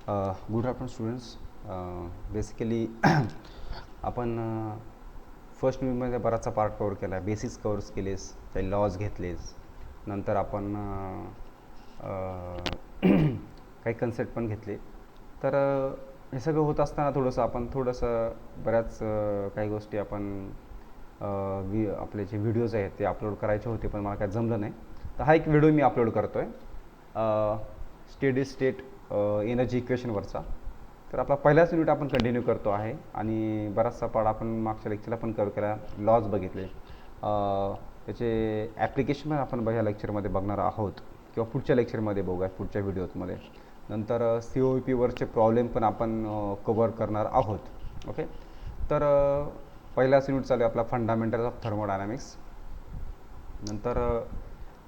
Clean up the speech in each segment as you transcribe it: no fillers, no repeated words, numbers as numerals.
Good afternoon students. Basically आपण first यूनिटमध्ये बराचसा part cover केला आहे. बेसिक्स कवर्स केलेस, काही लॉज घेतलेस, नंतर आपण काही कन्सेप्ट पण घेतले. तर हे सगळं होत असताना थोडंसं बऱ्याच काही गोष्टी आपण आपले जे व्हिडिओज आहेत ते अपलोड करायचे होते, पण मला काय जमलं नाही. तर हा एक व्हिडिओ मी अपलोड करतो आहे स्टेडी स्टेट एनर्जी इक्वेशनवरचा. तर आपला पहिलाच युनिट आपण कंटिन्यू करतो आहे आणि बराचसा पार्ट आपण मागच्या लेक्चरला पण कव्हर केला. लॉज बघितले, त्याचे ॲप्लिकेशन पण आपण ह्या लेक्चरमध्ये बघणार आहोत किंवा पुढच्या लेक्चरमध्ये बघूया, पुढच्या व्हिडिओजमध्ये. नंतर COP वरचे प्रॉब्लेम पण आपण कवर करणार आहोत. ओके, तर पहिलाच युनिट चालू आहे आपला फंडामेंटल्स ऑफ थर्मोडायनॅमिक्स. नंतर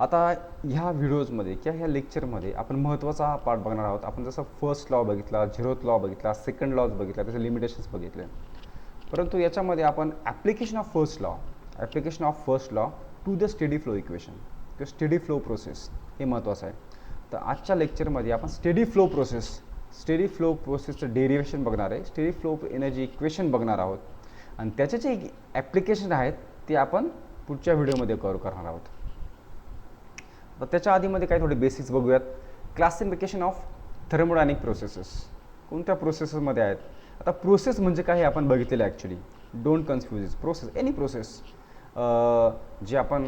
आता ह्या व्हिडिओजमध्ये किंवा ह्या लेक्चरमध्ये आपण महत्त्वाचा हा पार्ट बघणार आहोत. आपण जसं फर्स्ट लॉ बघितला, झिरोथ लॉ बघितला, सेकंड लॉज बघितला, त्याचे लिमिटेशन्स बघितले. परंतु याच्यामध्ये आपण application of first law to the steady flow equation किंवा स्टेडी फ्लो प्रोसेस हे महत्त्वाचं आहे. तर आजच्या लेक्चरमध्ये आपण स्टेडी फ्लो प्रोसेसचं डेरिव्हेशन बघणार आहे, स्टेडी फ्लो एनर्जी इक्वेशन बघणार आहोत आणि त्याचे जे ॲप्लिकेशन आहेत ते आपण पुढच्या व्हिडिओमध्ये कव्हर करणार आहोत. तर त्याच्या आधीमध्ये काही थोडे बेसिक्स बघूयात. क्लासिफिकेशन ऑफ थर्मोडायनिक प्रोसेसेस कोणत्या प्रोसेसमध्ये आहेत. आता प्रोसेस म्हणजे काय हे आपण बघितलेलं आहे actually. Don't confuse process, any process जे आपण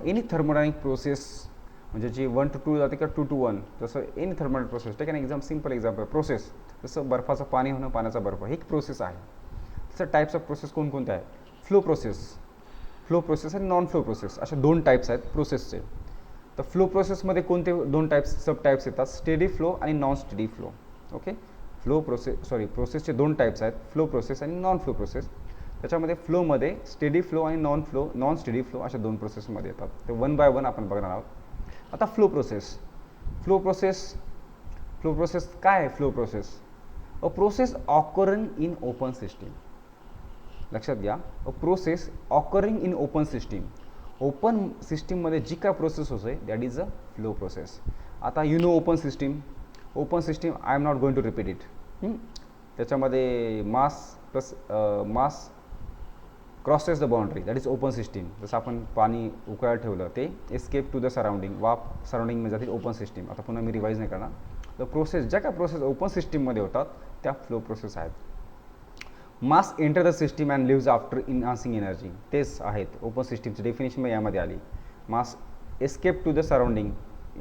एनी थर्मोडायनिक प्रोसेस म्हणजे जी 1 to 2 जाते किंवा 2 to 1, तसं any thermodynamic process. Take an simple example. Process जसं बर्फाचं पाणी होणं, पाण्याचा बर्फ, ही एक प्रोसेस आहे. तसं टाईप्स ऑफ प्रोसेस कोणकोणत्या आहेत. फ्लो प्रोसेस आणि नॉन फ्लो प्रोसेस अशा 2 टाईप्स आहेत प्रोसेसचे. तर फ्लो प्रोसेसमध्ये कोणते 2 टाईप्स सब टाईप्स येतात, स्टेडी फ्लो आणि नॉन स्टेडी फ्लो. ओके, प्रोसेसचे 2 टाईप्स आहेत, फ्लो प्रोसेस आणि नॉन फ्लो प्रोसेस. त्याच्यामध्ये फ्लोमध्ये स्टेडी फ्लो आणि नॉन स्टेडी फ्लो अशा 2 प्रोसेसमध्ये येतात. ते 1 by 1 आपण बघणार आहोत. आता फ्लो प्रोसेस काय आहे. Flow process a process occurring in open system. लक्षात घ्या, a process occurring in open system. Open सिस्टीममध्ये जी काय प्रोसेस होते that is a flow process. आता open system I am not going to repeat it. त्याच्यामध्ये mass crosses the boundary, that is open system. जसं आपण पाणी उकळायला ठेवलं ते एस्केप टू द सराउंडिंग, वाफ सराउंडिंगमध्ये जातील ओपन सिस्टीम. आता पुन्हा मी रिवाईज नाही करणार. तर ज्या काय प्रोसेस ओपन सिस्टीममध्ये होतात त्या फ्लो प्रोसेस आहेत. Mass enter the system and leaves after enhancing energy, तेच आहेत ओपन सिस्टीमची डेफिनेशन यामध्ये आली. Mass escape to the surrounding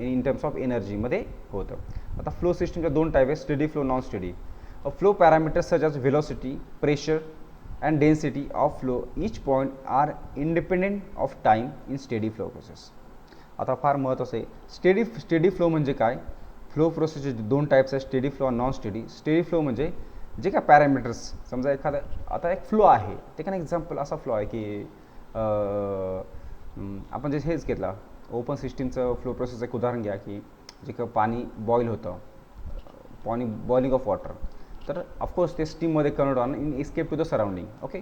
in terms of एनर्जीमध्ये होतं. आता फ्लो सिस्टीमच्या 2 टाईप आहेत, steady flow, non steady. Flow parameters such as velocity, pressure and density of flow each point are independent of time in steady flow process. आता फार महत्त्वाचं आहे steady flow म्हणजे काय. फ्लो प्रोसेसचे 2 टाईप्स आहेत, स्टेडी फ्लो आणि non steady. Steady flow म्हणजे जे काय पॅरामीटर्स, समजा आता एक फ्लो आहे, ते काय एक्झाम्पल असा फ्लो आहे की आपण जे हेच घेतला ओपन सिस्टीमचं फ्लो प्रोसेसचं एक उदाहरण घ्या की जे काय पाणी बॉईल होतं, बॉइलिंग ऑफ वॉटर. तर ऑफकोर्स ते स्टीममध्ये कन्वर्ट होणं in escape to the surrounding. Okay,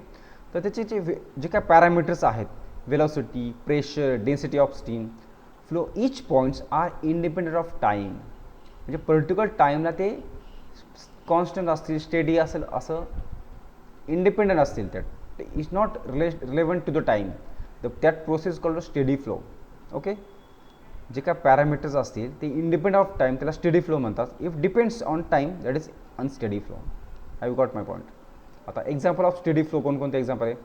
तर त्याचे जे काय पॅरामीटर्स आहेत, velocity, pressure, density of steam, flow each points are independent of time. म्हणजे पर्टिक्युलर टाईमला ते कॉन्स्टंट असतील, स्टेडी असेल, असं इंडिपेंडंट असतील. त्यात is not relevant to the time. That process called steady flow. Okay, जे काय पॅरामीटर्स असतील ते इंडिपेंडंट ऑफ टाईम, त्याला स्टेडी फ्लो म्हणतात. If depends on time that is unsteady flow. Have you got my point. आता example of steady flow कोणकोणते example आहे.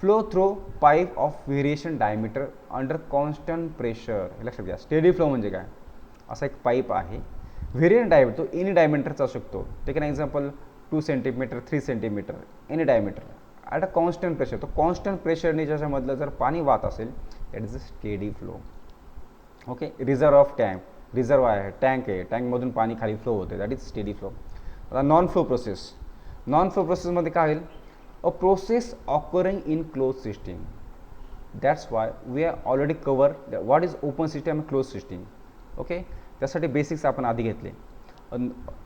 Flow through pipe of variation diameter under constant pressure. हे लक्षात घ्या, steady flow म्हणजे काय. असा एक पाईप आहे, व्हेरिएंट डायमीटर, तो एनी डायमीटरचा असू शकतो. Take an example 2 centimetre, 3 centimetre, any diameter at a constant pressure. तो कॉन्स्टंट प्रेशरने ज्याच्यामधलं जर पाणी वाहत असेल that is a steady flow. Okay, reserve आहे, टँक आहे, टँकमधून पाणी खाली फ्लो होते, दॅट इज स्टेडी फ्लो. आता नॉन फ्लो प्रोसेसमध्ये काय होईल. A process occurring in close system. That's why we are already cover what is open system and close system. Okay, त्यासाठी बेसिक्स आपण आधी घेतले.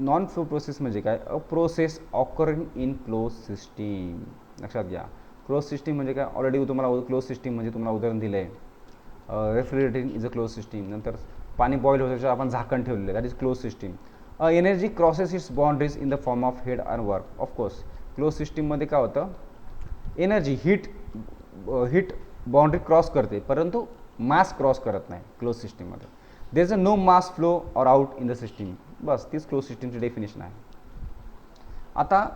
नॉन फ्लो प्रोसेस म्हणजे काय. अ process occurring in close system. लक्षात घ्या, क्लोज सिस्टीम म्हणजे काय. ऑलरेडी तुम्हाला क्लोज सिस्टीम म्हणजे तुम्हाला उदाहरण दिलं आहे, refrigerator is a close system. नंतर पाणी बॉईल होतं त्याच्यावर आपण झाकण ठेवलेलं आहे, that is close system. Energy crosses it's boundaries in the form of head and work. Of course close सिस्टीममध्ये काय होतं, एनर्जी हीट बाउंड्री क्रॉस करते, परंतु मास क्रॉस करत नाही क्लोज सिस्टीममध्ये. There is a no mass flow और आउट इन द सिस्टीम. बस तीच क्लोज सिस्टीमची डेफिनेशन आहे. आता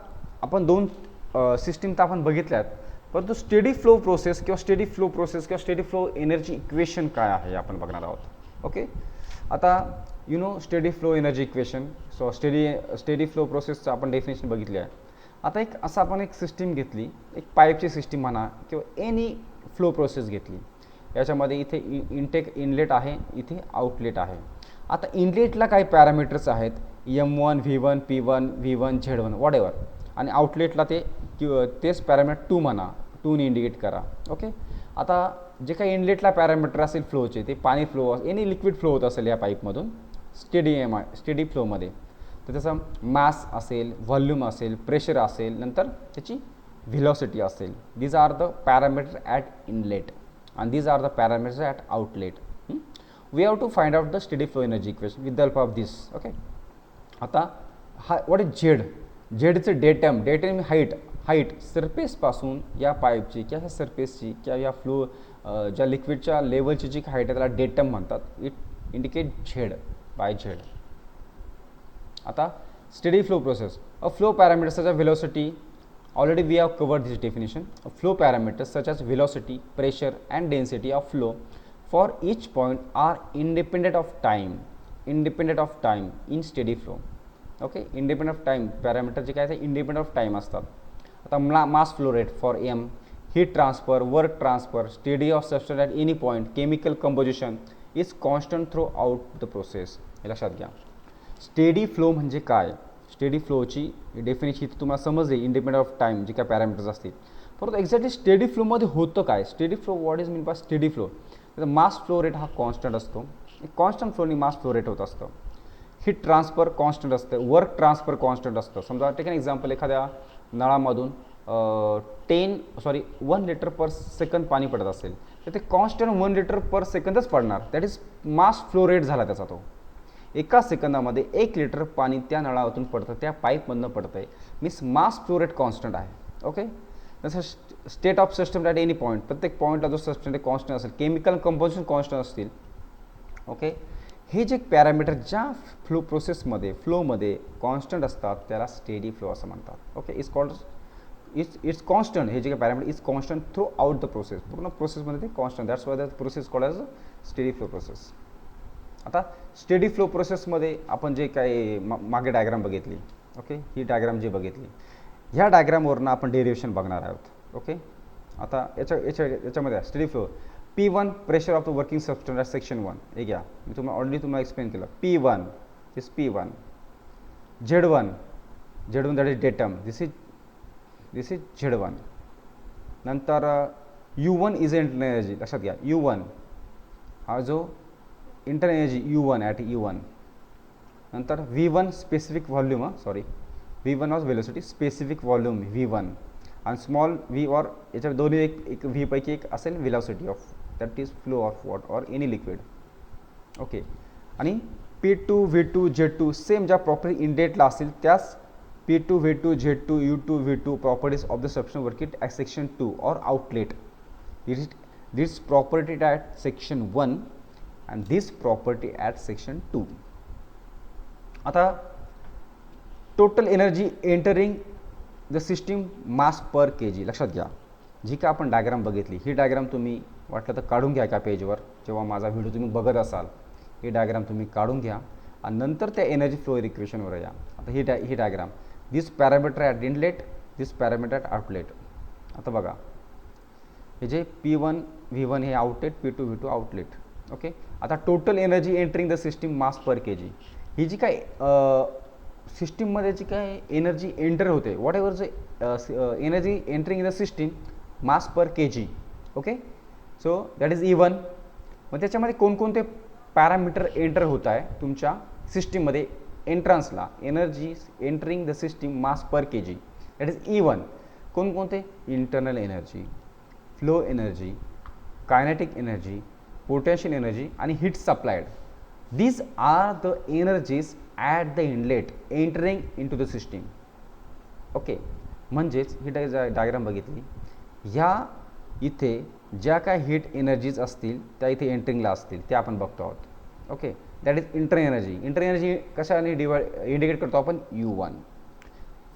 आपण दोन सिस्टीम तर आपण बघितल्यात, परंतु स्टेडी फ्लो प्रोसेस किंवा स्टेडी फ्लो एनर्जी इक्वेशन काय आहे आपण बघणार आहोत. ओके, आता steady flow energy equation. So steady flow प्रोसेसचं आपण डेफिनेशन बघितली आहे. आता असं आपण एक सिस्टीम घेतली, एक पाईपची सिस्टीम म्हणा किंवा एनी फ्लो प्रोसेस घेतली. याच्यामध्ये इथे इनलेट आहे, इथे आउटलेट आहे. आता इनलेटला काही पॅरामीटर्स आहेत, M1, V1, P1, V1, Z1 what ever, आणि आउटलेटला तेच पॅरामीटर 2 म्हणा, 2ने इंडिकेट करा. ओके, आता जे काही इनलेटला पॅरामीटर असेल फ्लोचे, ते पाणी फ्लो, एनी लिक्विड फ्लो होत असेल या पाईपमधून स्टेडी फ्लोमध्ये, तर त्याचा मास असेल, व्हॉल्यूम असेल, प्रेशर असेल, नंतर त्याची व्हेलॉसिटी असेल. These are the parameter at inlet and these are the parameters at outlet. We have to find out the steady flow energy equation with the help of this. Okay, आता what is Z? Z चे datum height सरफेसपासून या पाईपची किंवा ह्या सरफेसची किंवा या flow ज्या लिक्विडच्या लेवलची जी height आहे त्याला डेटम म्हणतात. It indicate Z by Z. आता steady flow process, a flow parameters such as velocity. Already we have covered this definition. Flow parameters such as velocity, pressure and density of flow for each point are independent of time in steady flow. Okay, independent of time parameter जे काय ते independent of time असतात. आता mass flow rate for M, heat transfer, work transfer, steady of substance at any point, chemical composition is constant throughout the process. हे लक्षात घ्या. Steady flow म्हणजे काय, स्टेडी फ्लोची डेफिनेशन इथे तुम्हाला समजली, इंडिपेंडंट ऑफ टाईम जे काय पॅरामीटर्स असतील. परंतु एक्झॅक्टली स्टेडी फ्लोमध्ये होतं काय, steady flow what is mean by steady flow. तर मास फ्लो रेट हा कॉन्स्टंट असतो, कॉन्स्टंट फ्लोनी मास फ्लो रेट होत असतं. हीट ट्रान्सफर कॉन्स्टंट असतं, वर्क ट्रान्सफर कॉन्स्टंट असतं. समजा टेक एन एक्झाम्पल, एखाद्या नळामधून 1 लिटर पर सेकंद पाणी पडत असेल, तर ते कॉन्स्टंट 1 लिटर पर सेकंदच पडणार. That is mass flow rate झाला त्याचा. तो एका सेकंदामध्ये 1 लिटर पाणी त्या नळातून पडतं, त्या पाईपमधनं पडतं आहे, means mass flow rate constant आहे. ओके, जसं state of system at any point, प्रत्येक पॉईंटला जो सिस्टम कॉन्स्टंट असेल, केमिकल कंपोजिशन कॉन्स्टंट असतील. ओके, हे जे पॅरामीटर ज्या फ्लोमध्ये कॉन्स्टंट असतात त्याला स्टेडी फ्लो असं म्हणतात. Okay, it's constant. हे जे काही parameter is constant through out the process, पूर्ण प्रोसेसमध्ये ते constant. That's why the process called as steady flow process. आता स्टेडी फ्लो प्रोसेसमध्ये आपण जे काही मागे डायग्राम बघितली, ओके, ही डायग्राम जी बघितली, ह्या डायग्रामवरनं आपण डेरिव्हेशन बघणार आहोत. ओके, आता याच्यामध्ये steady flow P1 pressure of the working substance section 1. हे घ्या, मी तुम्हाला एक्सप्लेन केलं. P1 Z1 that is datum, this is Z1. नंतर U1 इज इंटरनल एनर्जी. लक्षात घ्या, U1 हा जो internal energy U1 at U1. नंतर V1 specific volume, V1 was velocity, specific volume V1, आणि स्मॉल V और याच्या दोन्ही एक V पैकी एक असेल velocity of, that is flow of what और एनी लिक्विड. ओके, आणि P2 V2 Z2 सेम ज्या प्रॉपर्टी इनलेटला असतील त्याच P2 V2 Z2 U2 V2 properties of the substance working at section 2 और outlet. This property at section 1 and this property at section 2. आता total energy entering the system mass per kg. लक्षात घ्या, जी का आपण diagram बघितली, ही diagram तुम्ही वाटलं तर काढून घ्या एका पेजवर. जेव्हा माझा व्हिडिओ तुम्ही बघत असाल, ही डायग्राम तुम्ही काढून घ्या आणि नंतर त्या एनर्जी फ्लो इक्वेशनवर या. आता ही diagram, this parameter at inlet, this parameter at outlet. आता बघा, हे जे P1 V1 हे outlet, P2 V2 outlet. Okay, आता total energy entering the system mass per kg. ही जी काय सिस्टीममध्ये जी काय एनर्जी एंटर होते, वॉट एव्हर जे energy entering in the system mass per kg. Okay, so that is E1. मग त्याच्यामध्ये कोणकोणते पॅरामीटर एंटर होत आहे तुमच्या सिस्टीममध्ये एंट्रन्सला, energy entering the system mass per kg, that is E1. कोणकोणते? Internal energy, flow energy, kinetic energy, potential energy आणि heat supplied. These are the energies at the inlet entering into the system. Okay, म्हणजेच ही diagram बघितली, ह्या इथे ज्या काय heat energies असतील त्या इथे एंटरिंगला असतील त्या आपण बघतो आहोत. Okay, that is inter energy. Inter energy कशाने इंडिकेट करतो आपण U1.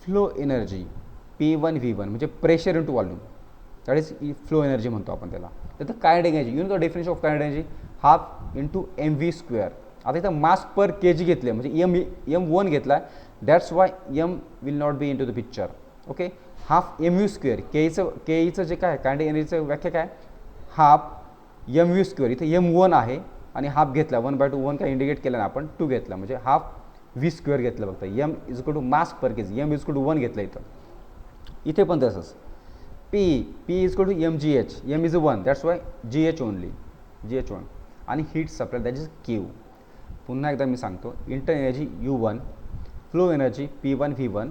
फ्लो एनर्जी P1V1 म्हणजे pressure into volume, that is flow energy म्हणतो आपण त्याला. तर kinetic energy, the definition of kinetic energy half into mv². आता इथं मास पर केजी घेतले म्हणजे M1 घेतला, that's why M will not be in to the picture. Okay, half mv². केईचं जे काय कायनेटिक एनर्जीचं व्याख्या काय, हाफ mv². इथे M1 आहे आणि हाफ घेतला, 1/2 1 काय इंडिकेट केलं ना आपण, 2 घेतला म्हणजे हाफ v² घेतलं फक्त. M is equal to mass per KG, M is equal to 1 घेतलं इथं. इथे पण तसंच P is equal to mgh, M is 1, that's why gh only, gh1. आणि heat supply that is Q. पुन्हा एकदा मी सांगतो, inter energy U1, flow energy P1V1,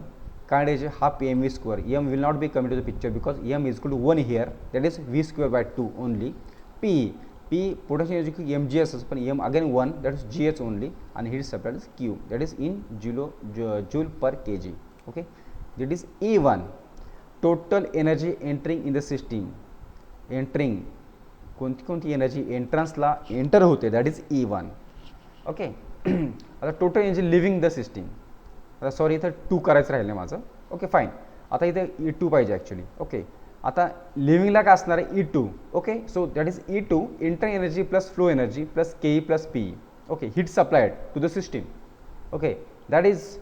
kinetic energy half mv². M will not be coming to the picture because M is equal to 1 here, that is v²/2 only. P potential energy mgs पण M again 1, that is gh only, and heat supply is Q, that is in joule per kg. Okay, that is E1, total energy entering in the system. Entering कोणती energy एंट्रन्सला enter होते, that is E1. Okay, आता total energy living the system. आता sorry इथं 2 करायचं राहिलं माझं. Okay fine, आता इथे E2 पाहिजे ॲक्च्युली. ओके, आता लिव्हिंगला काय असणार आहे E2. Okay, so that is E2 inter energy plus flow energy plus KE plus PE. Okay, heat supplied to the system. Okay, that is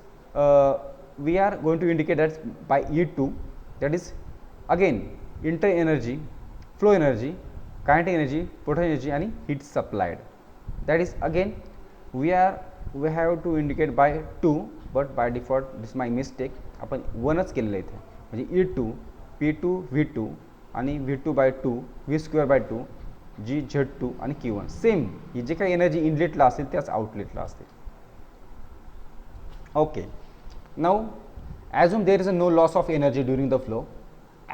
we are going to indicate that by E2, that is again inter energy, flow energy, kinetic energy, potential energy आणि heat supplied. That is again we have to indicate by 2, but by default this is my mistake, आपण 1च केलेलं इथे. म्हणजे E2 P2 V2 आणि V2/2 v²/2 gz2 आणि Q1. Same ही जे काही energy इनलेटला असेल त्याच आउटलेटला असते. Okay, now assume there is no loss of energy during the flow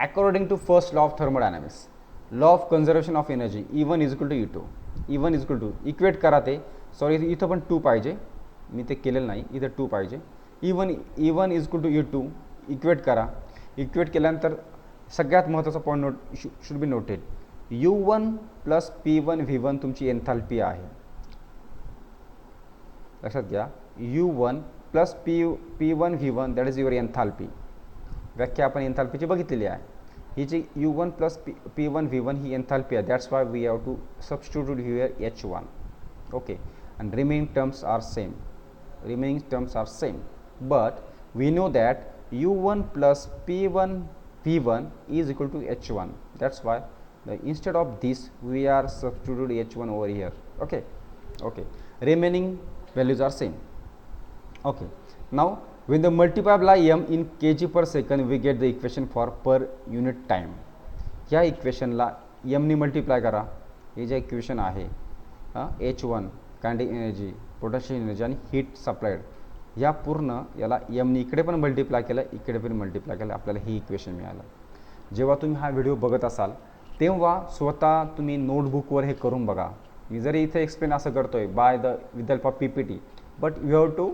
according to first law of thermodynamics, law of conservation of energy. E1 is equal to E2. E1 is equal to equate करा ते, sorry इथं पण 2 पाहिजे, मी ते केलेलं नाही, इथं 2 पाहिजे. E1 is equal to E2 equate करा. इक्वेट केल्यानंतर सगळ्यात महत्त्वाचा point should be noted, U1 plus P1V1 तुमची एन्थाल्पी आहे, लक्षात घ्या. U1 plus P1V1 that is your enthalpy. व्याख्या आपण एन्थाल्पीची बघितलेली आहे. ही जी U1 प्लस P1V1 ही एन्थाल्पी आहे, that's why we have to substitute here H1. Okay, and remaining terms are same, but we know that U1 plus P1V1 is equal to H1, that's why instead of this we are substituted H1 over here. Okay, remaining values are same. Okay, now when the multiply by M in kg per second we get the equation for per unit time. या इक्वेशनला M ने multiply करा. हे जे equation आहे H1 kinetic energy, potential energy आणि heat सप्लायड, या पूर्ण याला एमने इकडे पण मल्टिप्लाय केलं, इकडे पण मल्टिप्लाय केलं, आपल्याला हे इक्वेशन मिळालं. जेव्हा तुम्ही हा व्हिडिओ बघत असाल तेव्हा स्वतः तुम्ही नोटबुकवर हे करून बघा. मी जरी इथे एक्सप्लेन असं करतोय by the with help of PPT, but you have to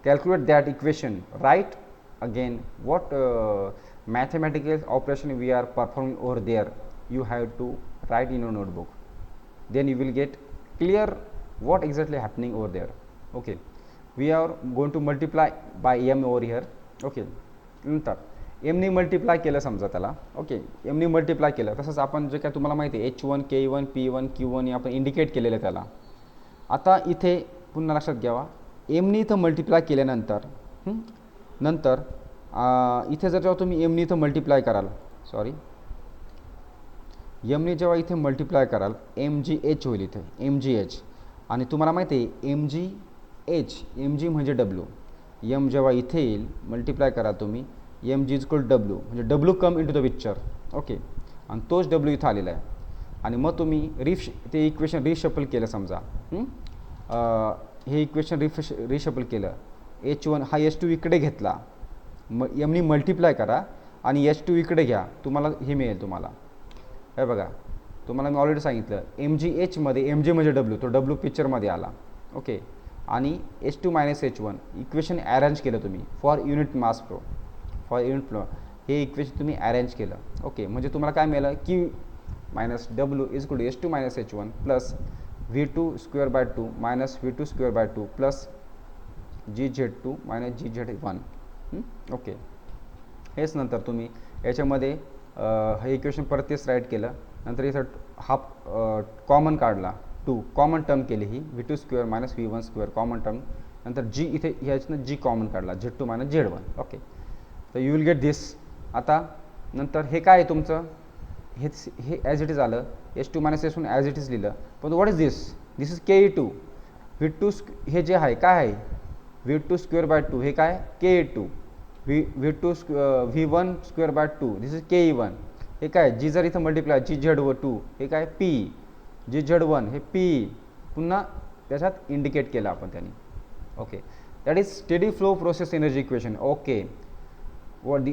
calculate that equation, right again what mathematical operation we are performing over there, you have to write in your notebook, then you will get clear what exactly happening over there. Okay, we are going to multiply by M over here. Okay, नंतर M ने multiply केलं समजा त्याला. Okay, M ने multiply केलं, तसंच आपण जे काय तुम्हाला माहिती आहे H1 K1 P1 Q1 आपण इंडिकेट केलेलं त्याला. आता इथे पुन्हा लक्षात घ्यावा, M ने इथं मल्टिप्लाय केल्यानंतर नंतर इथे जर जेव्हा तुम्ही M ने इथं मल्टिप्लाय कराल, सॉरी M ने जेव्हा इथे मल्टिप्लाय कराल mgh होईल इथे mgh. आणि तुम्हाला माहिती आहे mg म्हणजे W. M जेव्हा इथे येईल मल्टिप्लाय करा तुम्ही, mg इज इक्वल W म्हणजे W come in to the picture. Okay, आणि तोच W इथं आलेला आहे. आणि मग तुम्ही ते इक्वेशन रिशफल केलं समजा, हे इक्वेशन रिशफल केलं, H1 हा H2 इकडे घेतला, मग M ने मल्टिप्लाय करा आणि H2 इकडे घ्या, तुम्हाला हे मिळेल. तुम्हाला हे बघा तुम्हाला मी ऑलरेडी सांगितलं MgHमध्ये MG म्हणजे W, तो W पिक्चरमध्ये आला. ओके, आणि H2 - H1 इक्वेशन अरेंज केलं तुम्ही for unit mass flow, for unit flow हे इक्वेशन तुम्ही अरेंज केलं. ओके, म्हणजे तुम्हाला काय मिळालं Q minus W is equal to H2 - H1 plus V2² minus V2² plus GZ2 minus GZ1. Okay, हेच नंतर तुम्ही याच्यामध्ये हे इक्वेशन परत तेच राईट केलं. नंतर इथं हाफ कॉमन काढला, 2 कॉमन टर्म केली ही V2² minus V1² common term. नंतर G इथे ह्याच्यानं G कॉमन काढला Z2 मायनस Z1. ओके, तर यू विल गेट दिस. आता नंतर हे काय आहे तुमचं, हे ॲज इट इज आलं, H2 - H1 as it is लिहिलं. पण what is this, this is Ke2. V2 हे जे आहे काय आहे V2²/2, हे काय Ke2. V1²/2 this is Ke1. हे काय जी जर इथं मल्टिप्लाय GZ2 हे काय P, GZ1 हे P, पुन्हा त्याच्यात इंडिकेट केलं आपण त्यांनी. Okay, that is steady flow process energy equation. Okay, what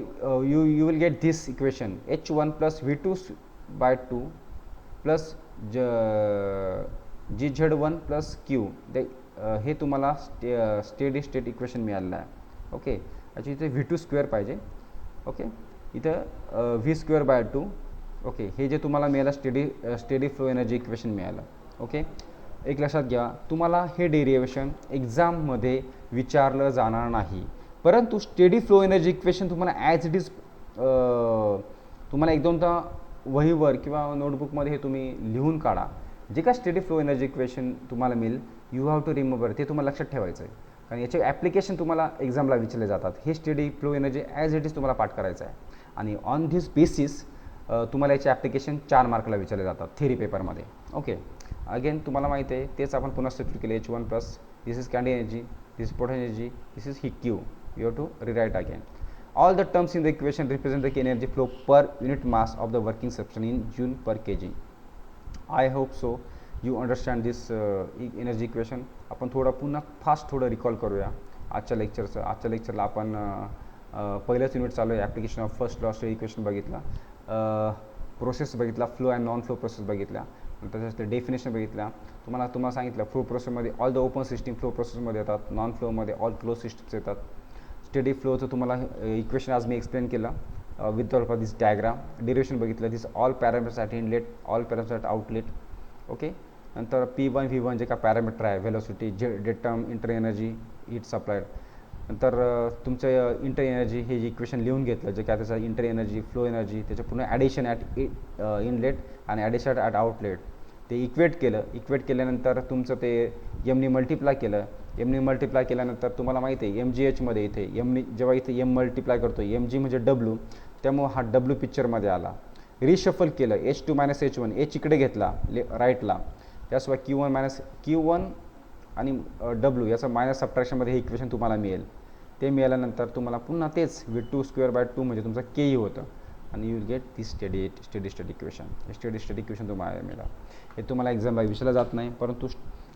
you will get this equation H1 plus V2/2 plus GZ1 plus Q. हे तुम्हाला स्टेडी स्टेट इक्वेशन मिळालेलं आहे. ओके, याची इथे V2² पाहिजे. ओके, इथं V²/2. ओके, हे जे तुम्हाला मिळालं स्टेडी फ्लो एनर्जी इक्वेशन मिळालं. ओके, एक लक्षात घ्या, तुम्हाला हे डेरिव्हेशन एक्झाममध्ये विचारलं जाणार नाही, परंतु स्टेडी फ्लो एनर्जी इक्वेशन तुम्हाला ॲज इट इज तुम्हाला 1-2दा वहीवर किंवा नोटबुकमध्ये हे तुम्ही लिहून काढा. जे काय स्टेडी फ्लो एनर्जी इक्वेशन तुम्हाला मिळेल, यू हॅव टू रिमेंबर, ते तुम्हाला लक्षात ठेवायचं आहे. कारण याचे ॲप्लिकेशन तुम्हाला एक्झामला विचारले जातात. हे steady flow energy as it is तुम्हाला पाठ करायचं आहे, आणि ऑन धिस बेसिस तुम्हाला याचे ॲप्लिकेशन 4 मार्कला विचारले जातात थेरी पेपरमध्ये. ओके, अगेन तुम्हाला माहिती आहे, तेच आपण पुन्हा स्टेट केले. H1 plus this is candy energy, this is potential energy, this is he Q. You have to rewrite again. All the terms in the equation represent the energy flow per unit mass of the working substance in joule per kg. I hope so you understand this energy equation. आपण थोडं पुन्हा fast थोडं recall करूया आजच्या लेक्चरचं. आजच्या लेक्चरला आपण पहिलंच unit चालू आहे, application of first law equation बघितला, प्रोसेस बघितला, flow and non flow process बघितल्या, नंतर त्याच्यात डेफिनेशन बघितल्या. तुम्हाला सांगितलं फ्लो प्रोसेसमध्ये all the open system flow प्रोसेसमध्ये येतात, नॉन फ्लोमध्ये ऑल क्लोज सिस्टम्स येतात. स्टेडी फ्लोचं तुम्हाला इक्वेशन आज मी एक्सप्लेन केलं with the this diagram. Derivation बघितलं, this all parameters at inlet, all parameters at outlet. Okay, नंतर P1 V1 जे का पॅरामीटर आहे, velocity, that term, inter energy, heat supplied. नंतर तुमचं इंटर एनर्जी हे इक्वेशन लिहून घेतलं, जे काय त्याचं इंटर एनर्जी, फ्लो एनर्जी, त्याच्या पुन्हा ॲडिशन ॲट इनलेट आणि ॲडिशन ॲट आउटलेट, ते इक्वेट केल्यानंतर तुमचं ते एमनी मल्टिप्लाय केलं. एमनी मल्टिप्लाय केल्यानंतर तुम्हाला माहिती आहे MgHमध्ये इथे एमनी जेव्हा इथे एम मल्टिप्लाय करतो, MG म्हणजे W, त्यामुळं हा W पिक्चरमध्ये आला. रिशफल केलं, H2 - H1, H इकडे घेतला राईटला, त्याशिवाय Q1 आणि W याचं मायनस सबट्रॅक्शनमध्ये हे इक्वेशन तुम्हाला मिळेल. ते मिळाल्यानंतर तुम्हाला पुन्हा तेच V2² म्हणजे तुमचं Ke होतं, आणि you will get the steady state equation. Steady state equation तुम्हाला मिळालं. हे तुम्हाला एक्झामला विचारलं जात नाही, परंतु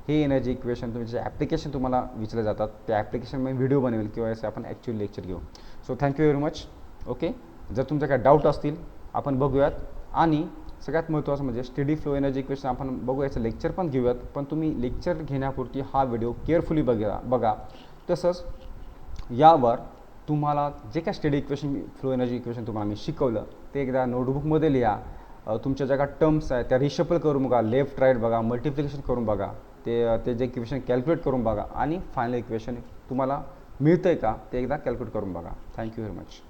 हे एनर्जी इक्वेशन तुमचे ॲप्लिकेशन तुम्हाला विचारले जातात. त्या ॲप्लिकेशन मी व्हिडिओ बनवेल किंवा असं आपण ॲक्च्युअली लेक्चर घेऊ. So thank you very much. Okay, जर तुमचं काय डाऊट असतील आपण बघूयात, आणि सगळ्यात महत्त्वाचं म्हणजे स्टेडी फ्लो एनर्जी इक्वेशन आपण बघूयाचं लेक्चर पण घेऊयात. पण तुम्ही लेक्चर घेण्यापुरती हा व्हिडिओ केअरफुली बघा. तसंच यावर तुम्हाला जे काय स्टेडी फ्लो एनर्जी इक्वेशन तुम्हाला मी शिकवलं ते एकदा नोटबुकमध्ये लिहा. तुमच्या ज्या काय टर्म्स आहेत त्या रिशफल करून बघा, लेफ्ट राईट बघा, मल्टिप्लिकेशन करून बघा, ते जे इक्वेशन कॅल्क्युलेट करून बघा, आणि फायनल इक्वेशन तुम्हाला मिळतं आहे का ते एकदा कॅल्क्युलेट करून बघा. Thank you very much.